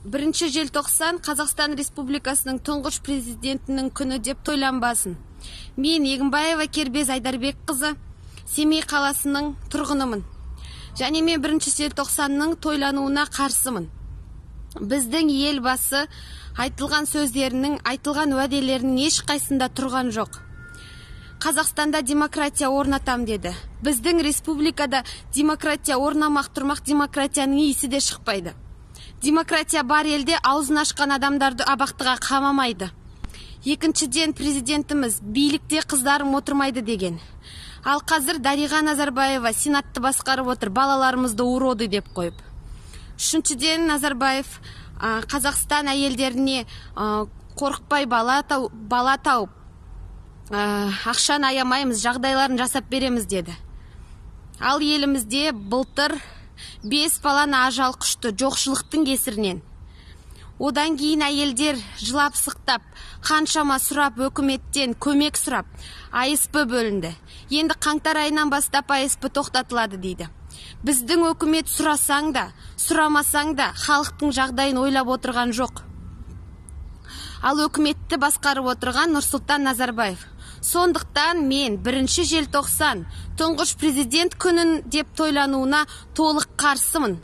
1 желтоқсан Қазақстан Республикасының тұңғыш президентінің күні деп тойланбасын. Мен Егінбаева Кербез Айдарбек қызы, Семей қаласының тұрғынымын. Және мен 1 желтоқсанның тойлануына қарсымын. Біздің елбасы айтылған сөздерінің, айтылған уәделерінің ешқайсында тұрған жоқ. Қазақстанда демократия орнатам деді. Біздің республикада демократия орнамақ тұрмақ, демократияның иісі де шықпайды. Демократия бар елде аузын ашқан адамдарды абақтыға қамамайды. Екіншіден, президентіміз билікте қыздарым отырмайды деген. Ал қазір Дариға Назарбаева сенатты басқарып отыр, балаларымызды уроды деп қойып. Үшіншіден, Назарбаев Қазақстан әйелдеріне қорықпай бала тауып, ақшаны аямаймыз, жағдайларын жасап береміз деді. Ал елімізде былтыр 5 баланы ажал құшты жоқшылықтың кесірінен. Одан кейін әйелдер жылап сықтап, қаншама сұрап, өкіметтен көмек сұрап, АСП бөлінді. Енді қаңтар айынан бастап АСП тоқтатылады дейді. Біздің өкімет сұрасаң да, сұрамасаң да халықтың жағдайын ойлап отырған жоқ. Ал өкіметті басқарып отырған Нұрсұлтан Назарбаев. Сондықтан мен 1 желтоқсан тұңғыш президент күнін деп тойлануына толық қарсымын.